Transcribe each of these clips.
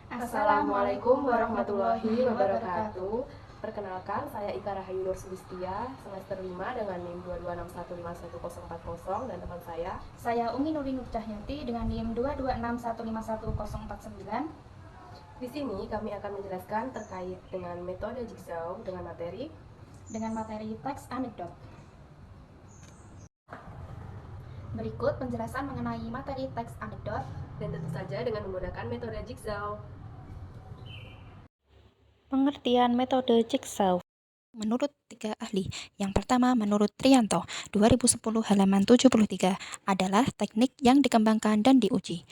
Assalamualaikum warahmatullahi wabarakatuh. Perkenalkan, saya Ika Rahayu Nur Subistia, semester 5 dengan NIM 226151040, dan teman Saya Umi Nuri Nur Cahyati dengan NIM 226151049. Di sini kami akan menjelaskan terkait dengan metode jigsaw dengan materi teks anekdot. Berikut penjelasan mengenai materi teks anekdot, dan tentu saja dengan menggunakan metode jigsaw. Pengertian metode jigsaw menurut 3 ahli. Yang pertama, menurut Trianto, 2010 halaman 73, adalah teknik yang dikembangkan dan diuji.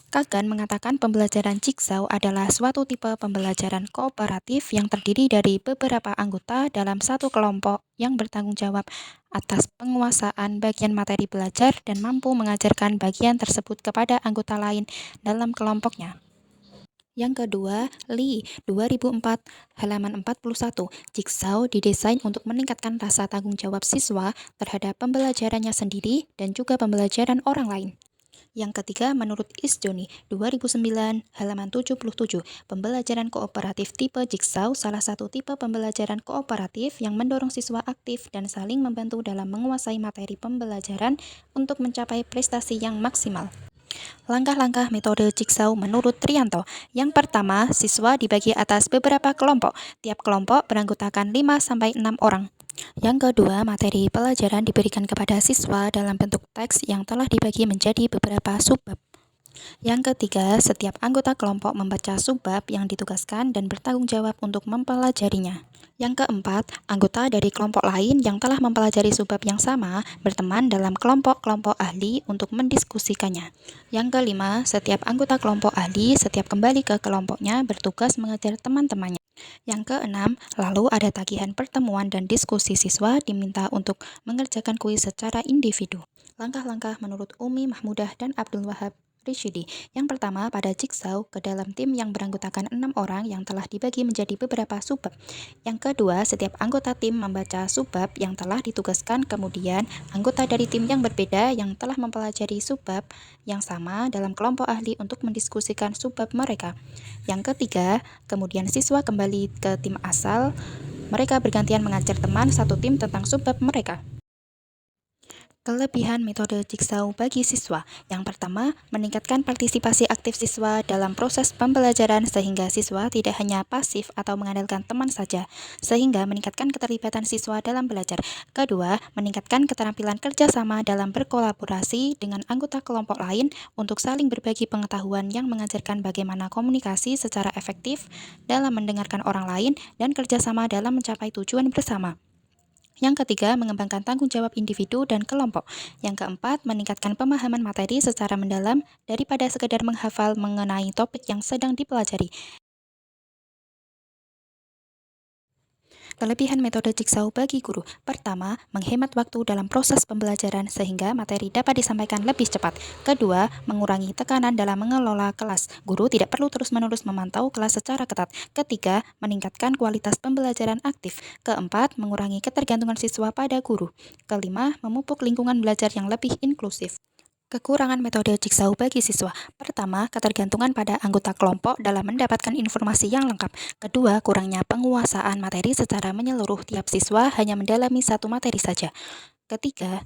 Kagan mengatakan pembelajaran jigsaw adalah suatu tipe pembelajaran kooperatif yang terdiri dari beberapa anggota dalam satu kelompok yang bertanggung jawab atas penguasaan bagian materi belajar dan mampu mengajarkan bagian tersebut kepada anggota lain dalam kelompoknya. Yang kedua, Lee, 2004, halaman 41, jigsaw didesain untuk meningkatkan rasa tanggung jawab siswa terhadap pembelajarannya sendiri dan juga pembelajaran orang lain. Yang ketiga, menurut Isjoni, 2009, halaman 77, pembelajaran kooperatif tipe jigsaw salah satu tipe pembelajaran kooperatif yang mendorong siswa aktif dan saling membantu dalam menguasai materi pembelajaran untuk mencapai prestasi yang maksimal. Langkah-langkah metode jigsaw menurut Trianto. Yang pertama, siswa dibagi atas beberapa kelompok. Tiap kelompok beranggotakan 5-6 orang. Yang kedua, materi pelajaran diberikan kepada siswa dalam bentuk teks yang telah dibagi menjadi beberapa subbab. Yang ketiga, setiap anggota kelompok membaca subbab yang ditugaskan dan bertanggung jawab untuk mempelajarinya. Yang keempat, anggota dari kelompok lain yang telah mempelajari subbab yang sama berteman dalam kelompok-kelompok ahli untuk mendiskusikannya. Yang kelima, setiap anggota kelompok ahli setiap kembali ke kelompoknya bertugas mengajar teman-temannya. Yang keenam, lalu ada tagihan pertemuan dan diskusi siswa diminta untuk mengerjakan kuis secara individu. Langkah-langkah menurut Umi Mahmudah dan Abdul Wahab Rishidi. Yang pertama, pada jigsaw ke dalam tim yang beranggotakan 6 orang yang telah dibagi menjadi beberapa subbab. Yang kedua, setiap anggota tim membaca subbab yang telah ditugaskan, kemudian anggota dari tim yang berbeda yang telah mempelajari subbab yang sama dalam kelompok ahli untuk mendiskusikan subbab mereka. Yang ketiga, kemudian siswa kembali ke tim asal, mereka bergantian mengajar teman satu tim tentang subbab mereka. Kelebihan metode jigsaw bagi siswa. Yang pertama, meningkatkan partisipasi aktif siswa dalam proses pembelajaran sehingga siswa tidak hanya pasif atau mengandalkan teman saja, sehingga meningkatkan keterlibatan siswa dalam belajar. Kedua, meningkatkan keterampilan kerjasama dalam berkolaborasi dengan anggota kelompok lain untuk saling berbagi pengetahuan yang mengajarkan bagaimana komunikasi secara efektif dalam mendengarkan orang lain dan kerjasama dalam mencapai tujuan bersama. Yang ketiga, mengembangkan tanggung jawab individu dan kelompok. Yang keempat, meningkatkan pemahaman materi secara mendalam daripada sekedar menghafal mengenai topik yang sedang dipelajari. Kelebihan metode jigsaw bagi guru. Pertama, menghemat waktu dalam proses pembelajaran sehingga materi dapat disampaikan lebih cepat. Kedua, mengurangi tekanan dalam mengelola kelas. Guru tidak perlu terus-menerus memantau kelas secara ketat. Ketiga, meningkatkan kualitas pembelajaran aktif. Keempat, mengurangi ketergantungan siswa pada guru. Kelima, memupuk lingkungan belajar yang lebih inklusif. Kekurangan metode jigsaw bagi siswa. Pertama, ketergantungan pada anggota kelompok dalam mendapatkan informasi yang lengkap. Kedua, kurangnya penguasaan materi secara menyeluruh. Tiap siswa hanya mendalami satu materi saja. Ketiga,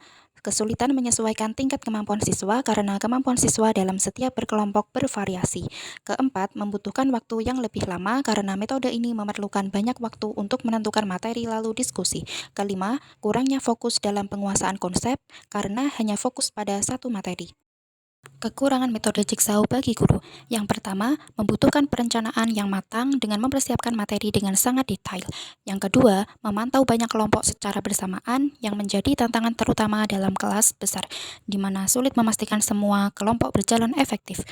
kesulitan menyesuaikan tingkat kemampuan siswa karena kemampuan siswa dalam setiap berkelompok bervariasi. Keempat, membutuhkan waktu yang lebih lama karena metode ini memerlukan banyak waktu untuk menentukan materi lalu diskusi. Kelima, kurangnya fokus dalam penguasaan konsep karena hanya fokus pada satu materi. Kekurangan metode jigsaw bagi guru. Yang pertama, membutuhkan perencanaan yang matang dengan mempersiapkan materi dengan sangat detail. Yang kedua, memantau banyak kelompok secara bersamaan yang menjadi tantangan terutama dalam kelas besar, di mana sulit memastikan semua kelompok berjalan efektif.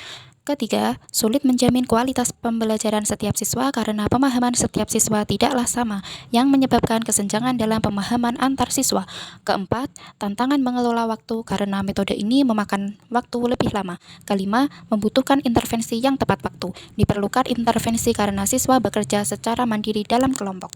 Ketiga, sulit menjamin kualitas pembelajaran setiap siswa karena pemahaman setiap siswa tidaklah sama, yang menyebabkan kesenjangan dalam pemahaman antar siswa. Keempat, tantangan mengelola waktu karena metode ini memakan waktu lebih lama. Kelima, membutuhkan intervensi yang tepat waktu. Diperlukan intervensi karena siswa bekerja secara mandiri dalam kelompok.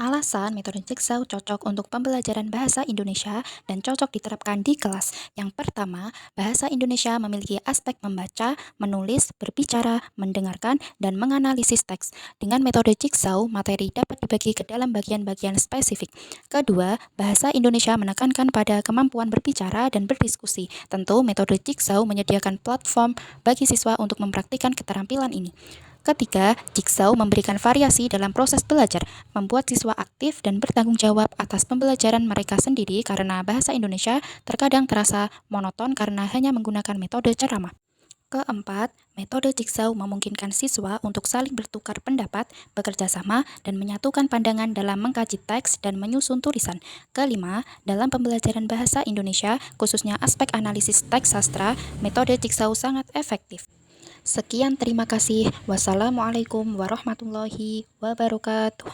Alasan metode Jigsaw cocok untuk pembelajaran bahasa Indonesia dan cocok diterapkan di kelas. Yang pertama, bahasa Indonesia memiliki aspek membaca, menulis, berbicara, mendengarkan, dan menganalisis teks. Dengan metode Jigsaw, materi dapat dibagi ke dalam bagian-bagian spesifik. Kedua, bahasa Indonesia menekankan pada kemampuan berbicara dan berdiskusi. Tentu, metode Jigsaw menyediakan platform bagi siswa untuk mempraktikkan keterampilan ini. Ketiga, Jigsaw memberikan variasi dalam proses belajar, membuat siswa aktif dan bertanggung jawab atas pembelajaran mereka sendiri karena bahasa Indonesia terkadang terasa monoton karena hanya menggunakan metode ceramah. Keempat, metode Jigsaw memungkinkan siswa untuk saling bertukar pendapat, bekerja sama, dan menyatukan pandangan dalam mengkaji teks dan menyusun tulisan. Kelima, dalam pembelajaran bahasa Indonesia, khususnya aspek analisis teks sastra, metode Jigsaw sangat efektif. Sekian, terima kasih. Wassalamualaikum warahmatullahi wabarakatuh.